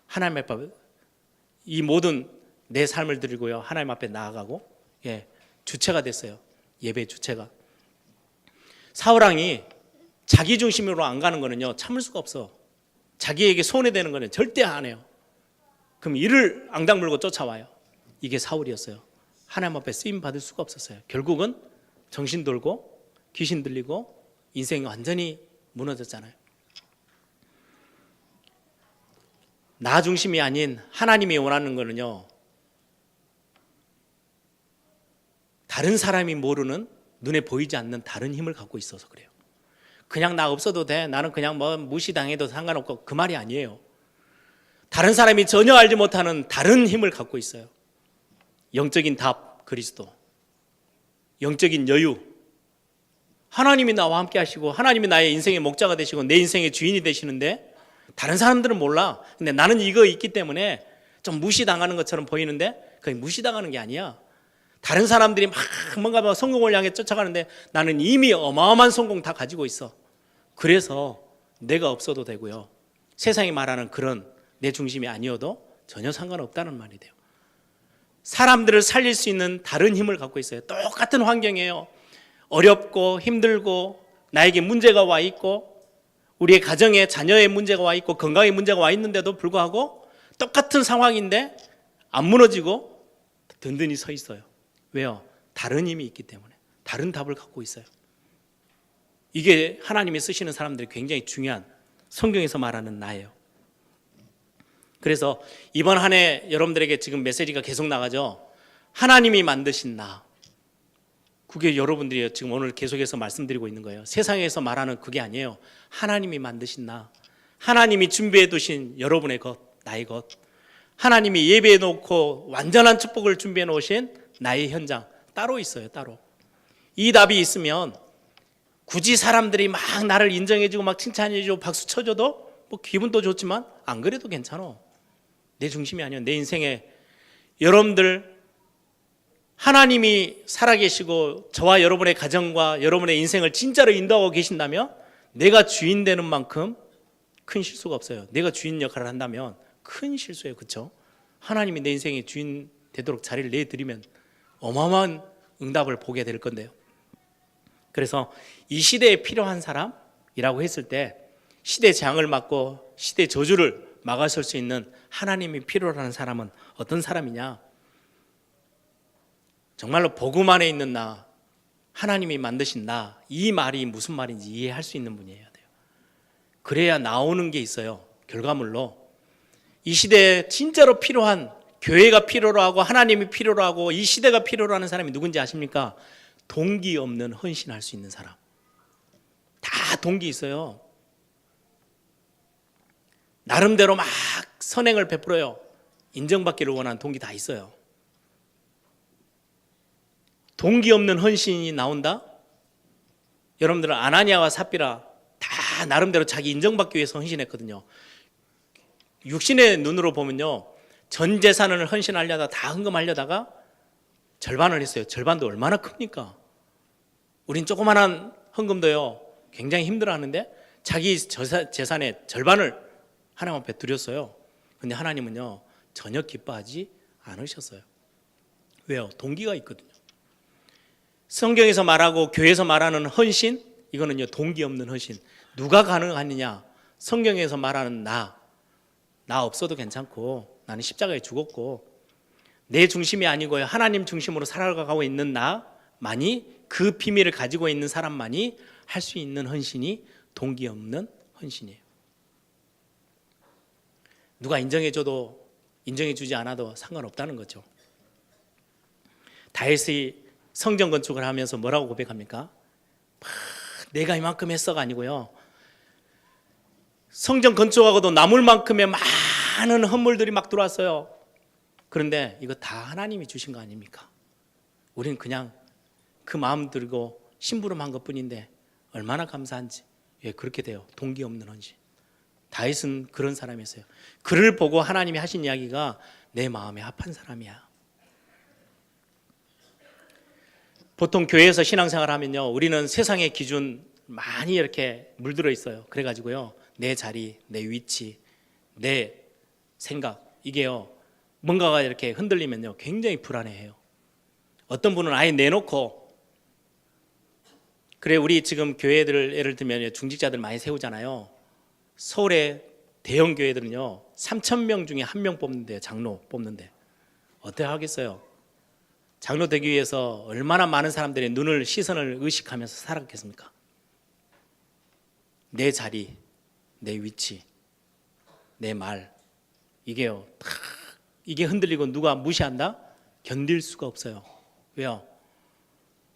하나님 앞에 이 모든 내 삶을 드리고요, 하나님 앞에 나아가고, 주체가 됐어요. 예배 주체가. 사울왕이 자기 중심으로 안 가는 거는요, 참을 수가 없어. 자기에게 손해되는 거는 절대 안 해요. 그럼 이를 앙당 물고 쫓아와요. 이게 사울이었어요. 하나님 앞에 쓰임 받을 수가 없었어요. 결국은 정신 돌고 귀신 들리고 인생이 완전히 무너졌잖아요. 나 중심이 아닌 하나님이 원하는 거는요, 다른 사람이 모르는, 눈에 보이지 않는 다른 힘을 갖고 있어서 그래요. 그냥 나 없어도 돼, 나는 그냥 뭐 무시당해도 상관없고, 그 말이 아니에요. 다른 사람이 전혀 알지 못하는 다른 힘을 갖고 있어요. 영적인 답 그리스도, 영적인 여유, 하나님이 나와 함께 하시고 하나님이 나의 인생의 목자가 되시고 내 인생의 주인이 되시는데 다른 사람들은 몰라. 근데 나는 이거 있기 때문에 좀 무시당하는 것처럼 보이는데 그게 무시당하는 게 아니야. 다른 사람들이 막 뭔가 성공을 향해 쫓아가는데 나는 이미 어마어마한 성공 다 가지고 있어. 그래서 내가 없어도 되고요, 세상이 말하는 그런 내 중심이 아니어도 전혀 상관없다는 말이 돼요. 사람들을 살릴 수 있는 다른 힘을 갖고 있어요. 똑같은 환경이에요. 어렵고 힘들고 나에게 문제가 와 있고 우리의 가정에 자녀의 문제가 와 있고 건강에 문제가 와 있는데도 불구하고 똑같은 상황인데 안 무너지고 든든히 서 있어요. 왜요? 다른 힘이 있기 때문에, 다른 답을 갖고 있어요. 이게 하나님이 쓰시는 사람들이 굉장히 중요한, 성경에서 말하는 나예요. 그래서 이번 한 해 여러분들에게 지금 메시지가 계속 나가죠. 하나님이 만드신 나, 그게 여러분들이 지금 오늘 계속해서 말씀드리고 있는 거예요. 세상에서 말하는 그게 아니에요. 하나님이 만드신 나, 하나님이 준비해 두신 여러분의 것, 나의 것, 하나님이 예배해 놓고 완전한 축복을 준비해 놓으신 나의 현장 따로 있어요. 따로. 이 답이 있으면 굳이 사람들이 막 나를 인정해 주고 막 칭찬해 주고 박수 쳐줘도 뭐 기분도 좋지만 안 그래도 괜찮아. 내 중심이 아니야. 내 인생에 여러분들 하나님이 살아계시고 저와 여러분의 가정과 여러분의 인생을 진짜로 인도하고 계신다면 내가 주인 되는 만큼 큰 실수가 없어요. 내가 주인 역할을 한다면 큰 실수예요. 그렇죠? 하나님이 내 인생의 주인 되도록 자리를 내드리면 어마어마한 응답을 보게 될 건데요. 그래서 이 시대에 필요한 사람이라고 했을 때 시대 재앙을 막고 시대 저주를 막아설 수 있는 하나님이 필요로 하는 사람은 어떤 사람이냐? 정말로 복음 안에 있는 나, 하나님이 만드신 나, 이 말이 무슨 말인지 이해할 수 있는 분이어야 돼요. 그래야 나오는 게 있어요. 결과물로. 이 시대에 진짜로 필요한, 교회가 필요로 하고 하나님이 필요로 하고 이 시대가 필요로 하는 사람이 누군지 아십니까? 동기 없는 헌신할 수 있는 사람. 다 동기 있어요. 나름대로 막 선행을 베풀어요. 인정받기를 원하는 동기 다 있어요. 동기 없는 헌신이 나온다? 여러분들은 아나니아와 삽비라 다 나름대로 자기 인정받기 위해서 헌신했거든요. 육신의 눈으로 보면요, 전 재산을 헌신하려다 다 헌금하려다가 절반을 했어요. 절반도 얼마나 큽니까? 우린 조그만한 헌금도요 굉장히 힘들어하는데 자기 재산의 절반을 하나님 앞에 드렸어요. 근데 하나님은요 전혀 기뻐하지 않으셨어요. 왜요? 동기가 있거든요. 성경에서 말하고 교회에서 말하는 헌신, 이거는요 동기 없는 헌신. 누가 가능하느냐? 성경에서 말하는 나 없어도 괜찮고, 나는 십자가에 죽었고, 내 중심이 아니고요 하나님 중심으로 살아가고 있는 나만이, 그 비밀을 가지고 있는 사람만이 할 수 있는 헌신이 동기 없는 헌신이에요. 누가 인정해줘도 인정해주지 않아도 상관없다는 거죠. 다윗이 성전 건축을 하면서 뭐라고 고백합니까? 내가 이만큼 했어가 아니고요, 성전 건축하고도 남을 만큼의 많은 헌물들이 막 들어왔어요. 그런데 이거 다 하나님이 주신 거 아닙니까? 우리는 그냥 그 마음 들고 심부름한 것뿐인데 얼마나 감사한지. 왜 그렇게 돼요? 동기 없는 헌신. 다윗은 그런 사람이었어요. 그를 보고 하나님이 하신 이야기가 내 마음에 합한 사람이야. 보통 교회에서 신앙생활 하면요, 우리는 세상의 기준 많이 이렇게 물들어 있어요. 그래가지고요, 내 자리, 내 위치, 내 생각, 이게요 뭔가가 이렇게 흔들리면요 굉장히 불안해해요. 어떤 분은 아예 내놓고, 그래 우리 지금 교회들 예를 들면 중직자들 많이 세우잖아요. 서울의 대형 교회들은요 3,000명 중에 1명 뽑는데요, 장로 뽑는데 어떻게 하겠어요? 장로 되기 위해서 얼마나 많은 사람들의 눈을, 시선을 의식하면서 살았겠습니까? 내 자리, 내 위치, 내 말, 이게요 이게 흔들리고 누가 무시한다? 견딜 수가 없어요. 왜요?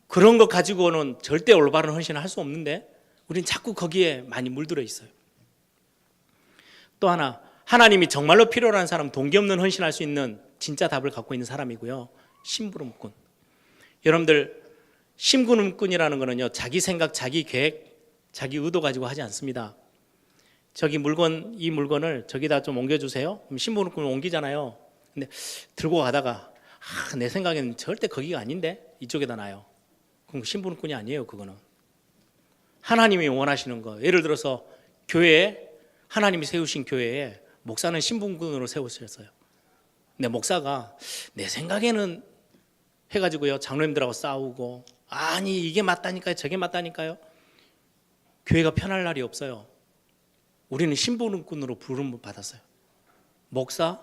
그런 거 가지고는 절대 올바른 헌신을 할 수 없는데 우린 자꾸 거기에 많이 물들어 있어요. 또 하나, 하나님이 정말로 필요로 하는 사람, 동기 없는 헌신할 수 있는 진짜 답을 갖고 있는 사람이고요, 심부름꾼. 여러분들, 심부름꾼이라는 거는요 자기 생각, 자기 계획, 자기 의도 가지고 하지 않습니다. 저기 물건, 이 물건을 저기다 좀 옮겨주세요. 그럼 심부름꾼을 옮기잖아요. 근데 들고 가다가 내 생각에는 절대 거기가 아닌데 이쪽에다 놔요. 그럼 심부름꾼이 아니에요. 그거는 하나님이 원하시는 거. 예를 들어서 교회에, 하나님이 세우신 교회에 목사는 심부름꾼으로 세우셨어요. 근데 목사가 내 생각에는 해가지고요 장로님들하고 싸우고, 아니 이게 맞다니까요, 저게 맞다니까요. 교회가 편할 날이 없어요. 우리는 심부름꾼으로 부름을 받았어요. 목사,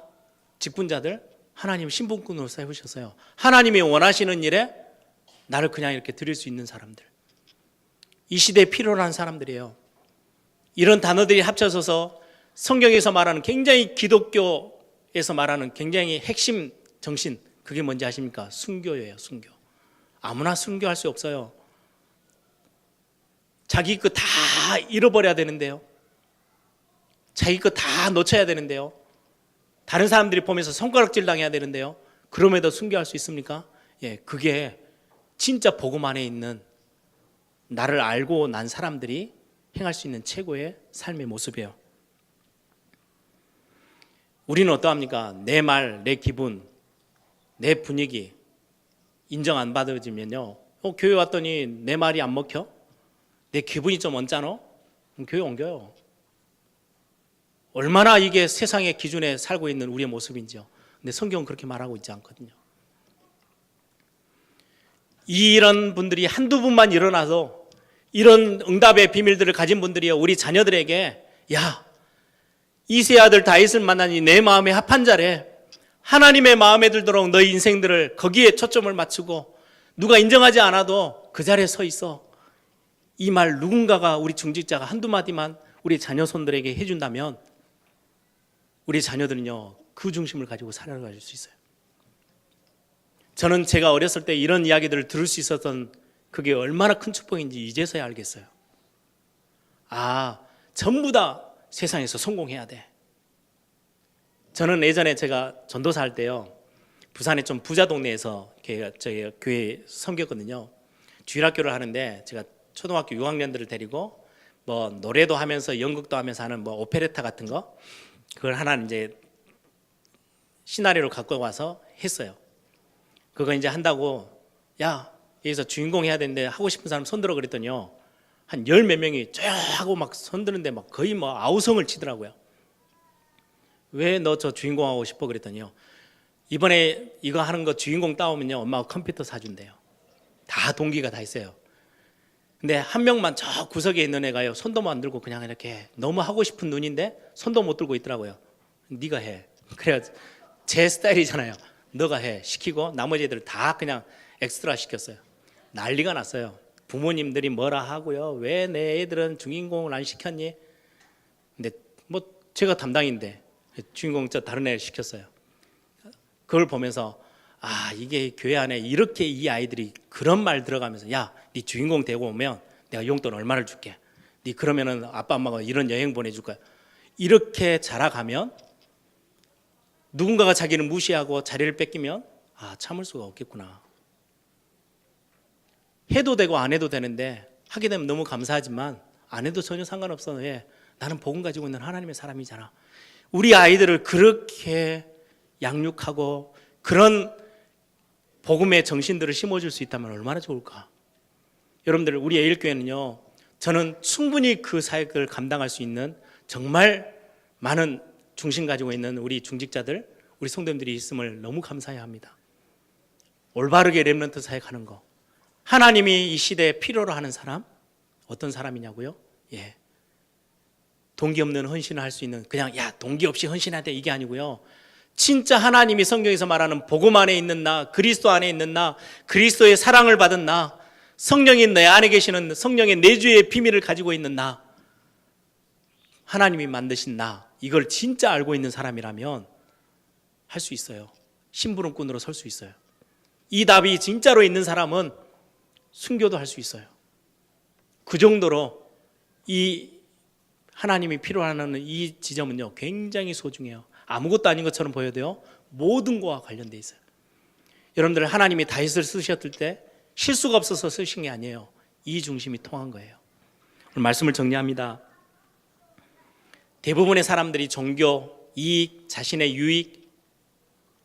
직분자들 하나님 신분꾼으로 세우셨어요. 하나님이 원하시는 일에 나를 그냥 이렇게 드릴 수 있는 사람들, 이 시대에 필요로 한 사람들이에요. 이런 단어들이 합쳐져서 성경에서 말하는, 굉장히 기독교에서 말하는 굉장히 핵심 정신, 그게 뭔지 아십니까? 순교예요. 순교. 아무나 순교할 수 없어요. 자기 거 다 잃어버려야 되는데요, 자기 거 다 놓쳐야 되는데요, 다른 사람들이 보면서 손가락질 당해야 되는데요, 그럼에도 순교할 수 있습니까? 예, 그게 진짜 복음 안에 있는, 나를 알고 난 사람들이 행할 수 있는 최고의 삶의 모습이에요. 우리는 어떠합니까? 내 말, 내 기분, 내 분위기 인정 안 받아지면요, 교회 왔더니 내 말이 안 먹혀? 내 기분이 좀 언짢아? 그럼 교회 옮겨요. 얼마나 이게 세상의 기준에 살고 있는 우리의 모습인지요. 근데 성경은 그렇게 말하고 있지 않거든요. 이런 분들이 한두 분만 일어나서 이런 응답의 비밀들을 가진 분들이요, 우리 자녀들에게, 야, 이세 아들 다윗을 만나니 내 마음에 합한 자래. 하나님의 마음에 들도록 너희 인생들을 거기에 초점을 맞추고 누가 인정하지 않아도 그 자리에 서 있어. 이 말 누군가가, 우리 중직자가 한두 마디만 우리 자녀 손들에게 해준다면 우리 자녀들은요 그 중심을 가지고 살아갈 수 있어요. 저는 제가 어렸을 때 이런 이야기들을 들을 수 있었던 그게 얼마나 큰 축복인지 이제서야 알겠어요. 아, 전부 다 세상에서 성공해야 돼. 저는 예전에 제가 전도사 할 때요, 부산의 좀 부자 동네에서 저희 교회 섬겼거든요. 주일학교를 하는데 제가 초등학교 6학년들을 데리고 뭐 노래도 하면서 연극도 하면서 하는 뭐 오페레타 같은 거, 그걸 하나 이제 시나리오를 갖고 와서 했어요. 그거 이제 한다고, 야, 여기서 주인공 해야 되는데 하고 싶은 사람 손들어 그랬더니요, 한 열 몇 명이 쫙 하고 막 손드는데 막 거의 뭐 아우성을 치더라고요. 왜 너 저 주인공 하고 싶어 그랬더니요, 이번에 이거 하는 거 주인공 따오면요 엄마가 컴퓨터 사준대요. 다 동기가 다 있어요. 근데 한 명만 저 구석에 있는 애가요, 손도 안 들고 그냥 이렇게 너무 하고 싶은 눈인데 손도 못 들고 있더라고요. 네가 해. 그래야 제 스타일이잖아요. 너가 해 시키고 나머지 애들 다 그냥 엑스트라 시켰어요. 난리가 났어요. 부모님들이 뭐라 하고요, 왜 내 애들은 주인공을 안 시켰니? 근데 뭐 제가 담당인데 주인공 저 다른 애를 시켰어요. 그걸 보면서 아, 이게 교회 안에 이렇게 이 아이들이 그런 말 들어가면서, 야, 네 주인공 되고 오면 내가 용돈 얼마를 줄게. 네 그러면은 아빠 엄마가 이런 여행 보내줄 거야. 이렇게 자라가면 누군가가 자기를 무시하고 자리를 뺏기면 아, 참을 수가 없겠구나. 해도 되고 안 해도 되는데 하게 되면 너무 감사하지만 안 해도 전혀 상관없어. 왜? 나는 복음 가지고 있는 하나님의 사람이잖아. 우리 아이들을 그렇게 양육하고 그런 복음의 정신들을 심어줄 수 있다면 얼마나 좋을까. 여러분들, 우리 예일교회는요, 저는 충분히 그 사역을 감당할 수 있는 정말 많은 중심 가지고 있는 우리 중직자들, 우리 성도님들이 있음을 너무 감사해야 합니다. 올바르게 렘넌트 사역하는 거, 하나님이 이 시대에 필요로 하는 사람, 어떤 사람이냐고요? 예, 동기 없는 헌신을 할 수 있는, 그냥 야 동기 없이 헌신해야 돼, 이게 아니고요, 진짜 하나님이 성경에서 말하는 복음 안에 있는 나, 그리스도 안에 있는 나, 그리스도의 사랑을 받은 나, 성령이 내 안에 계시는 성령의 내주의 비밀을 가지고 있는 나, 하나님이 만드신 나, 이걸 진짜 알고 있는 사람이라면 할 수 있어요. 심부름꾼으로 설 수 있어요. 이 답이 진짜로 있는 사람은 순교도 할 수 있어요. 그 정도로 이 하나님이 필요하는 이 지점은요, 굉장히 소중해요. 아무것도 아닌 것처럼 보여도요, 모든 거와 관련돼 있어요. 여러분들, 하나님이 다윗을 쓰셨을 때 실수가 없어서 쓰신 게 아니에요. 이 중심이 통한 거예요. 오늘 말씀을 정리합니다. 대부분의 사람들이 종교, 이익, 자신의 유익,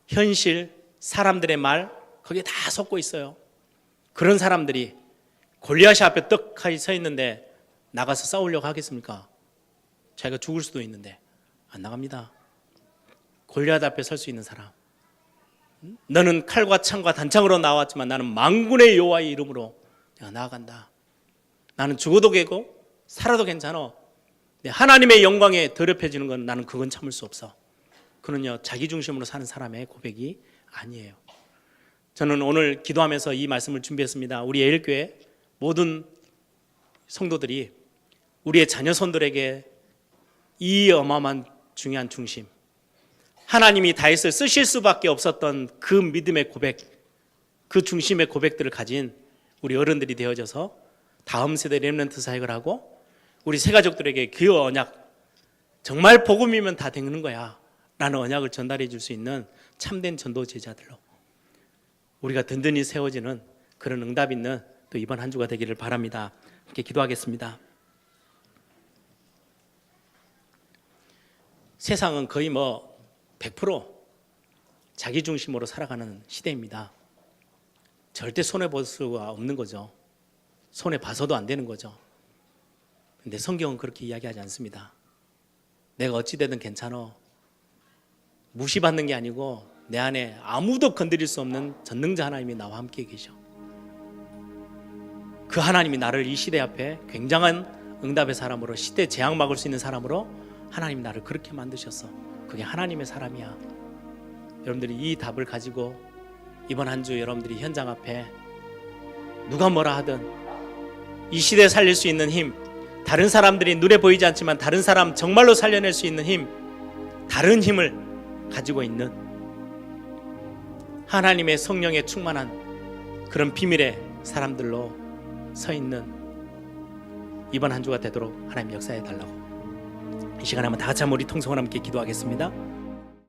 현실, 사람들의 말, 거기에 다 섞고 있어요. 그런 사람들이 골리앗이 앞에 떡하니 서 있는데 나가서 싸우려고 하겠습니까? 자기가 죽을 수도 있는데 안 나갑니다. 골리앗 앞에 설 수 있는 사람, 너는 칼과 창과 단창으로 나왔지만 나는 만군의 여호와의 이름으로 내가 나아간다. 나는 죽어도 되고 살아도 괜찮아. 하나님의 영광에 더럽혀지는 건 나는 그건 참을 수 없어. 그는요, 자기 중심으로 사는 사람의 고백이 아니에요. 저는 오늘 기도하면서 이 말씀을 준비했습니다. 우리 예일교회 모든 성도들이 우리의 자녀손들에게 이 어마어마한 중요한 중심, 하나님이 다윗을 쓰실 수밖에 없었던 그 믿음의 고백, 그 중심의 고백들을 가진 우리 어른들이 되어져서 다음 세대 렘넌트 사역을 하고 우리 새가족들에게 그 언약, 정말 복음이면 다 되는 거야 라는 언약을 전달해 줄 수 있는 참된 전도 제자들로 우리가 든든히 세워지는 그런 응답 있는 또 이번 한 주가 되기를 바랍니다. 함께 기도하겠습니다. 세상은 거의 100% 자기 중심으로 살아가는 시대입니다. 절대 손해볼 수가 없는 거죠. 손해봐서도 안 되는 거죠. 근데 성경은 그렇게 이야기하지 않습니다. 내가 어찌되든 괜찮아. 무시받는 게 아니고 내 안에 아무도 건드릴 수 없는 전능자 하나님이 나와 함께 계셔. 그 하나님이 나를 이 시대 앞에 굉장한 응답의 사람으로, 시대 재앙 막을 수 있는 사람으로 하나님이 나를 그렇게 만드셨어. 그게 하나님의 사람이야. 여러분들이 이 답을 가지고 이번 한 주 여러분들이 현장 앞에 누가 뭐라 하든 이 시대에 살릴 수 있는 힘, 다른 사람들이 눈에 보이지 않지만 다른 사람 정말로 살려낼 수 있는 힘, 다른 힘을 가지고 있는 하나님의 성령에 충만한 그런 비밀의 사람들로 서 있는 이번 한 주가 되도록 하나님 역사해 달라고 이 시간에 한번 다 같이 우리 통성을 함께 기도하겠습니다.